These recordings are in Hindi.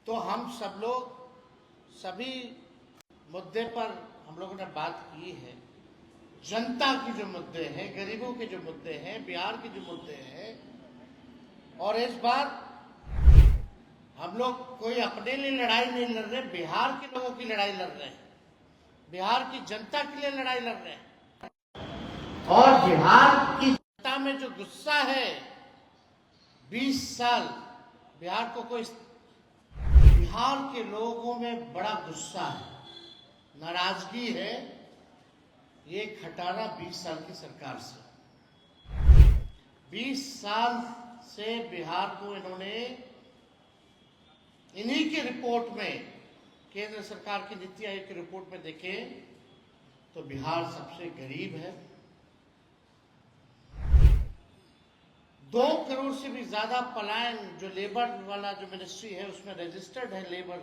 तो हम सब लोग सभी मुद्दे पर हम लोगों ने बात की है। जनता की जो मुद्दे हैं, गरीबों के जो मुद्दे हैं, बिहार के जो मुद्दे हैं, और इस बार हम लोग कोई अपने लिए लड़ाई नहीं लड़ रहे, बिहार के लोगों की लड़ाई लड़ रहे हैं, बिहार की जनता के लिए लड़ाई लड़ रहे हैं। और बिहार की जनता में जो गुस्सा है, 20 साल बिहार को कोई, बिहार के लोगों में बड़ा गुस्सा है, नाराजगी है ये खटारा 20 साल की सरकार से। 20 साल से बिहार को इन्होंने इन्हीं की रिपोर्ट में, केंद्र सरकार की नीति आयोग की रिपोर्ट में देखें तो बिहार सबसे गरीब है। 2 करोड़ से भी ज्यादा पलायन, जो लेबर वाला जो मिनिस्ट्री है उसमें रजिस्टर्ड है लेबर,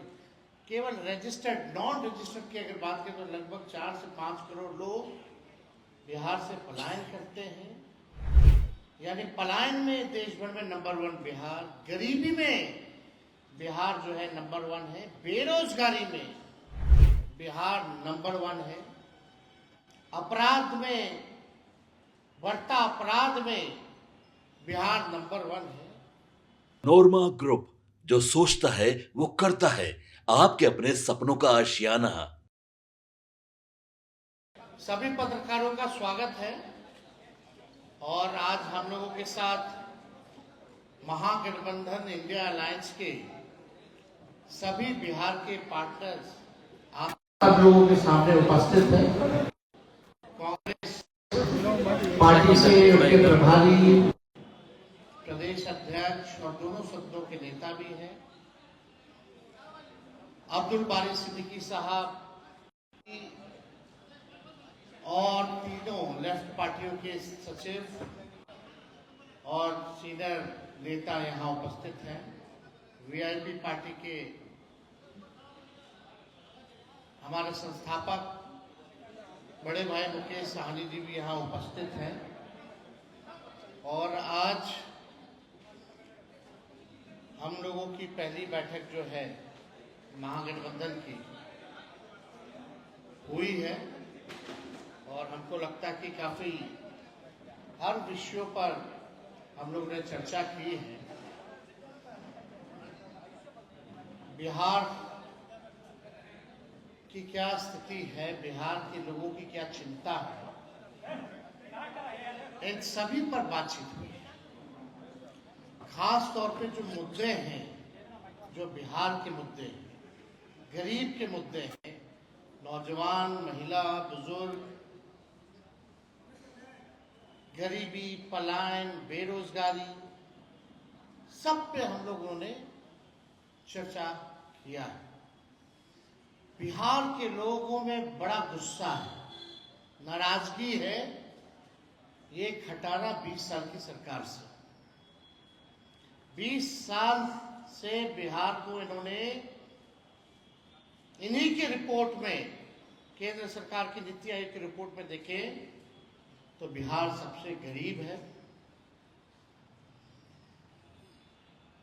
केवल रजिस्टर्ड, नॉन रजिस्टर्ड की अगर बात करें तो लगभग 4 से 5 करोड़ लोग बिहार से पलायन करते हैं। यानी पलायन में देश भर में नंबर 1 बिहार, गरीबी में बिहार जो है नंबर 1 है, बेरोजगारी में बिहार नंबर 1 है, अपराध में, बढ़ता अपराध में बिहार नंबर 1 है। नोरमा ग्रुप, जो सोचता है वो करता है। आपके अपने सपनों का आशियाना। सभी पत्रकारों का स्वागत है। और आज हम लोगों के साथ महागठबंधन इंडिया अलायंस के सभी बिहार के पार्टनर्स आप सब लोगों के सामने उपस्थित हैं। कांग्रेस पार्टी से उनके प्रभारी, प्रदेश अध्यक्ष और दोनों सदनों के नेता भी हैं। अब्दुल बारी सिद्दीकी साहब और तीनों लेफ्ट पार्टियों के सचिव और सीनियर नेता यहाँ उपस्थित हैं। वीआईपी पार्टी के हमारे संस्थापक बड़े भाई मुकेश साहनी जी भी यहाँ उपस्थित हैं। और आज हम लोगों की पहली बैठक जो है महागठबंधन की हुई है और हमको लगता है कि काफी हर विषयों पर हम लोगों ने चर्चा की है। बिहार की क्या स्थिति है, बिहार के लोगों की क्या चिंता है, इन सभी पर बातचीत हुई है। खास तौर पे जो मुद्दे हैं, जो बिहार के मुद्दे हैं, गरीब के मुद्दे हैं, नौजवान, महिला, बुजुर्ग, गरीबी, पलायन, बेरोजगारी, सब पे हम लोगों ने चर्चा किया है। बिहार के लोगों में बड़ा गुस्सा है, नाराजगी है ये खटारा 20 साल की सरकार से। 20 साल से बिहार को इन्होंने इन्हीं की रिपोर्ट में, केंद्र सरकार की नीति आयोग की रिपोर्ट में देखें तो बिहार सबसे गरीब है।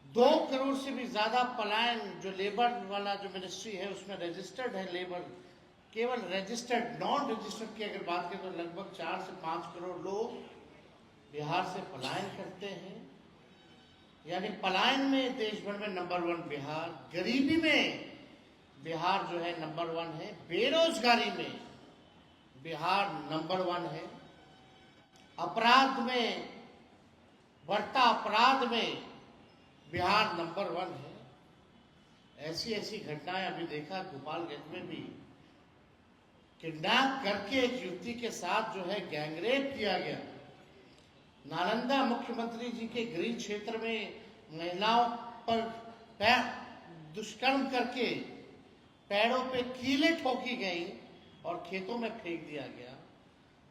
2 करोड़ से भी ज्यादा पलायन, जो लेबर वाला जो मिनिस्ट्री है उसमें रजिस्टर्ड है लेबर, केवल रजिस्टर्ड, नॉन रजिस्टर्ड की अगर बात करें तो लगभग 4 से 5 करोड़ लोग बिहार से पलायन करते हैं। यानी पलायन में देश भर में नंबर 1 बिहार, गरीबी में बिहार जो है नंबर 1 है, बेरोजगारी में बिहार नंबर 1 है, अपराध में, बढ़ता अपराध में बिहार नंबर 1 है। ऐसी ऐसी घटनाएं अभी देखा, गोपालगंज में भी किडनैप करके एक युवती के साथ जो है गैंगरेप किया गया। नालंदा मुख्यमंत्री जी के गृह क्षेत्र में महिलाओं पर दुष्कर्म करके पैरों पे कीलें ठोकी गई और खेतों में फेंक दिया गया।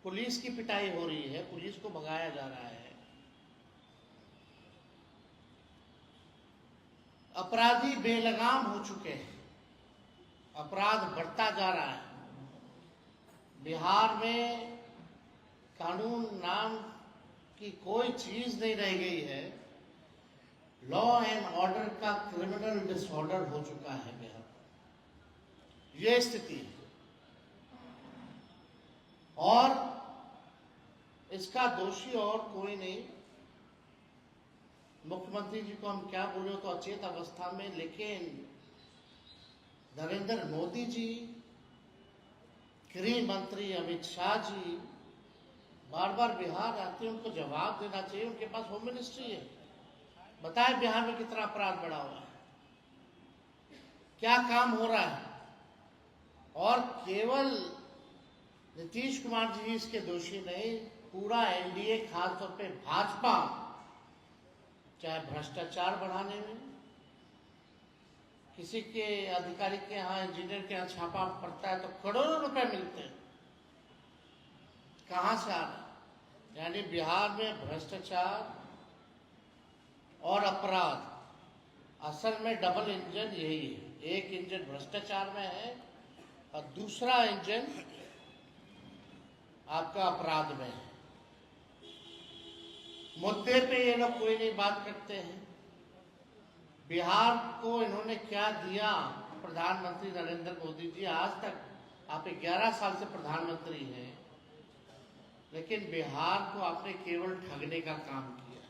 पुलिस की पिटाई हो रही है, पुलिस को भगाया जा रहा है। अपराधी बेलगाम हो चुके हैं, अपराध बढ़ता जा रहा है। बिहार में कानून नाम की कोई चीज नहीं रह गई है। लॉ एंड ऑर्डर का क्रिमिनल डिसऑर्डर हो चुका है बिहार में। ये स्थिति है और इसका दोषी और कोई नहीं। मुख्यमंत्री जी को हम क्या बोले तो अचेत अवस्था में, लेकिन नरेंद्र मोदी जी, गृह मंत्री अमित शाह जी बार बार बिहार आते हैं, उनको जवाब देना चाहिए। उनके पास होम मिनिस्ट्री है, बताए बिहार में कितना अपराध बढ़ा हुआ है, क्या काम हो रहा है। और केवल नीतीश कुमार जी इसके दोषी नहीं, पूरा एनडीए, खासतौर पे भाजपा, चाहे भ्रष्टाचार बढ़ाने में, किसी के अधिकारी के यहाँ, इंजीनियर के यहाँ छापा पड़ता है तो करोड़ों रुपए मिलते हैं, कहां से आ रहे हैं? यानी बिहार में भ्रष्टाचार और अपराध असल में डबल इंजन यही है। एक इंजन भ्रष्टाचार में है और दूसरा इंजन आपका अपराध में है। मुद्दे पे ये लोग कोई नहीं बात करते हैं। बिहार को इन्होंने क्या दिया? प्रधानमंत्री नरेंद्र मोदी जी, आज तक आप 11 साल से प्रधानमंत्री हैं, लेकिन बिहार को आपने केवल ठगने का काम किया।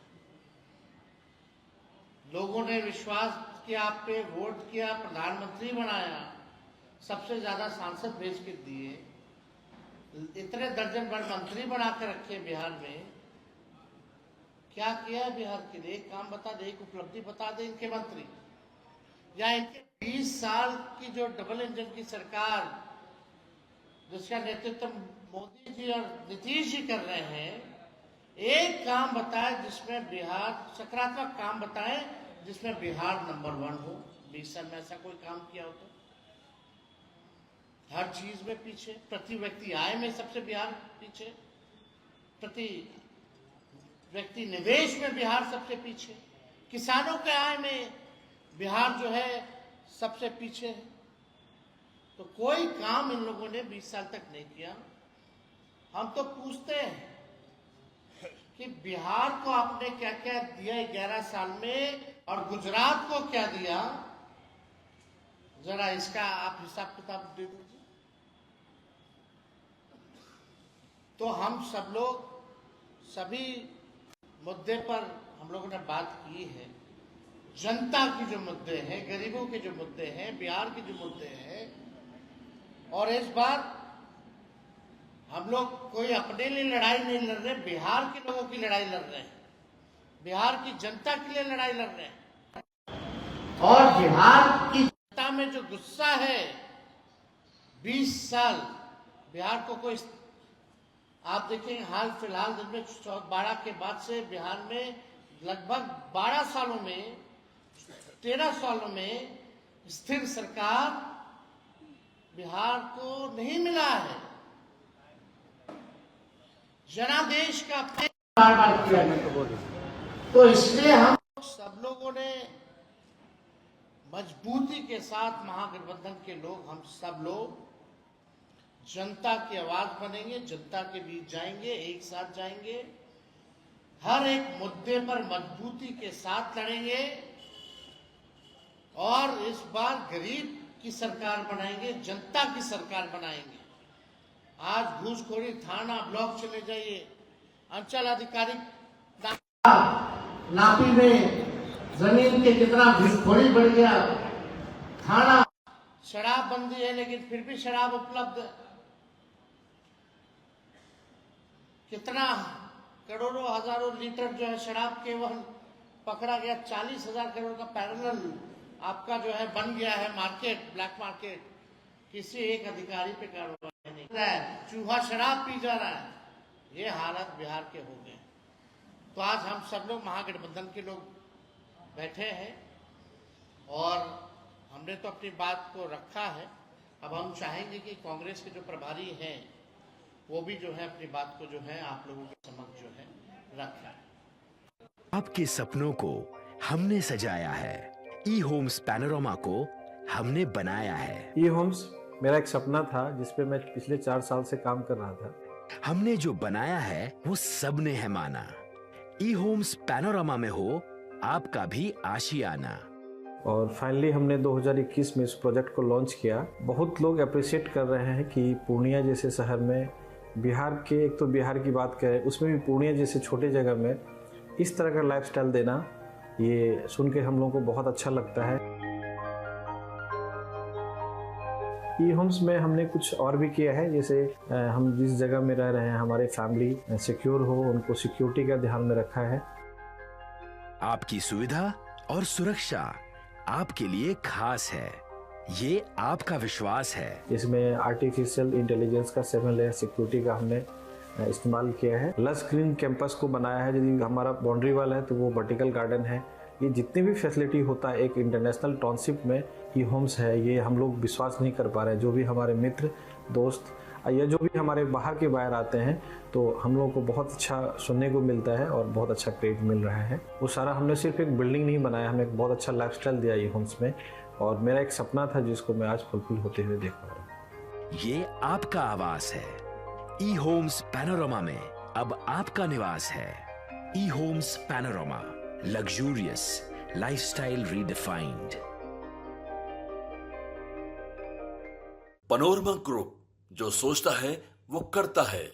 लोगों ने विश्वास किया आप पे, वोट किया, प्रधानमंत्री बनाया, सबसे ज्यादा सांसद भेज के दिए, इतने दर्जन भर मंत्री बना कर रखे बिहार में। क्या किया बिहार के लिए? एक काम बता दे, एक उपलब्धि बता दे इनके मंत्री, या इनके 20 साल की जो डबल इंजन की सरकार जिसका नेतृत्व मोदी जी और नीतीश जी कर रहे हैं, एक काम बताए जिसमें बिहार, सकारात्मक काम बताए जिसमें बिहार नंबर 1 हो। 20 साल में ऐसा कोई काम किया हो तो? हर चीज में पीछे, प्रति व्यक्ति आय में सबसे बिहार पीछे, प्रति व्यक्ति निवेश में बिहार सबसे पीछे, किसानों के आय में बिहार जो है सबसे पीछे है। तो कोई काम इन लोगों ने 20 साल तक नहीं किया। हम तो पूछते हैं कि बिहार को आपने क्या क्या दिया 11 साल में और गुजरात को क्या दिया, जरा इसका आप हिसाब किताब दे दीजिए। तो हम सब लोग सभी मुद्दे पर हम लोगों ने बात की है। जनता की जो मुद्दे हैं, गरीबों के जो मुद्दे हैं, बिहार के जो मुद्दे हैं, और इस बार हम लोग कोई अपने लिए लड़ाई नहीं लड़ रहे, बिहार के लोगों की लड़ाई लड़ रहे हैं, बिहार की जनता के लिए लड़ाई लड़ रहे हैं। और बिहार की जनता में जो गुस्सा है, 20 साल बिहार को कोई, आप देखेंगे हाल फिलहाल दिन में 12 के बाद से बिहार में लगभग 12 सालों में, 13 सालों में स्थिर सरकार बिहार को नहीं मिला है। जनादेश का बार बार किया गया। तो इसलिए हम सब लोगों ने मजबूती के साथ, महागठबंधन के लोग, हम सब लोग जनता की आवाज बनेंगे, जनता के बीच जाएंगे, एक साथ जाएंगे, हर एक मुद्दे पर मजबूती के साथ लड़ेंगे और इस बार गरीब की सरकार बनाएंगे, जनता की सरकार बनाएंगे। आज घूसखोरी, थाना, ब्लॉक चले जाइए, अंचल अधिकारी नापी में जमीन के कितना घूसखोरी बढ़ गया, थाना, शराब बंदी है लेकिन फिर भी शराब उपलब्ध है, कितना करोड़ों हजारों लीटर जो है शराब केवल पकड़ा गया। 40,000 करोड़ का पैरेलल आपका जो है बन गया है मार्केट, ब्लैक मार्केट। किसी एक अधिकारी पे कार्रवाई नहीं कर रहा है, चूहा शराब पी जा रहा है। ये हालत बिहार के हो गए। तो आज हम सब लोग महागठबंधन के लोग बैठे हैं और हमने तो अपनी बात को रखा है। अब हम चाहेंगे कि कांग्रेस के जो प्रभारी हैं वो भी जो है अपनी बात को जो है आप लोगों के समक्ष जो है रखें। आपके सपनों को हमने सजाया है, ई होम्स पैनोरमा को हमने बनाया है। ई होम्स मेरा एक सपना था जिसपे मैं पिछले 4 साल से काम कर रहा था। हमने जो बनाया है वो सबने है माना। ई होम्स पैनोरमा में हो आपका भी आशियाना। और फाइनली हमने 2021 में इस प्रोजेक्ट को लॉन्च किया। बहुत लोग अप्रिशिएट कर रहे हैं कि पूर्णिया जैसे शहर में, बिहार के, एक तो बिहार की बात करें उसमें भी पूर्णिया जैसे छोटे जगह में इस तरह का लाइफस्टाइल देना, ये सुन के हम लोगों को बहुत अच्छा लगता है। ई होम्स में हमने कुछ और भी किया है, जैसे हम जिस जगह में रह रहे हैं हमारे फैमिली सिक्योर हो, उनको सिक्योरिटी का ध्यान में रखा है। आपकी सुविधा और सुरक्षा आपके लिए खास है, ये आपका विश्वास है। इसमें आर्टिफिशियल इंटेलिजेंस का 7 लेयर सिक्योरिटी का हमने इस्तेमाल किया है। लस ग्रीन कैंपस को बनाया है। यदि हमारा बाउंड्री वाल है तो वो वर्टिकल गार्डन है। ये जितनी भी फैसिलिटी होता है एक इंटरनेशनल टाउनशिप में, ई होम्स है, ये हम लोग विश्वास नहीं कर पा रहे हैं। जो भी हमारे मित्र दोस्त या जो भी हमारे बाहर के बाहर आते हैं तो हम लोगों को बहुत अच्छा सुनने को मिलता है और बहुत अच्छा क्रेडिट मिल रहा है। वो सारा हमने सिर्फ एक बिल्डिंग नहीं बनाया, हमें एक बहुत अच्छा लाइफस्टाइल दिया ई होम्स में, और मेरा एक सपना था जिसको मैं आज फुलफिल होते हुए देख पा रहा हूँ। ये आपका आवास है। ई होम्स पैनोरमा में अब आपका निवास है। E homes panorama, luxurious lifestyle redefined. Panorama group, जो सोचता है वो करता है।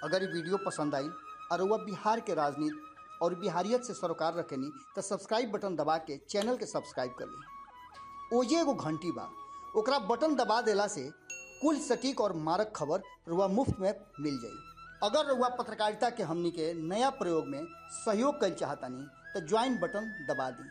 अगर ये वीडियो पसंद आई और वह बिहार के राजनीति और बिहारियत से सरोकार रखेनी तो सब्सक्राइब बटन दबा के चैनल के सब्सक्राइब कर ली। ओजे एगो घंटी बा, ओकरा बटन दबा देला से कुल सटीक और मारक खबर रुआ मुफ्त में मिल जाई। अगर रुआ पत्रकारिता के हमनी के नया प्रयोग में सहयोग कर चाहतानी तो ज्वाइन बटन दबा दी।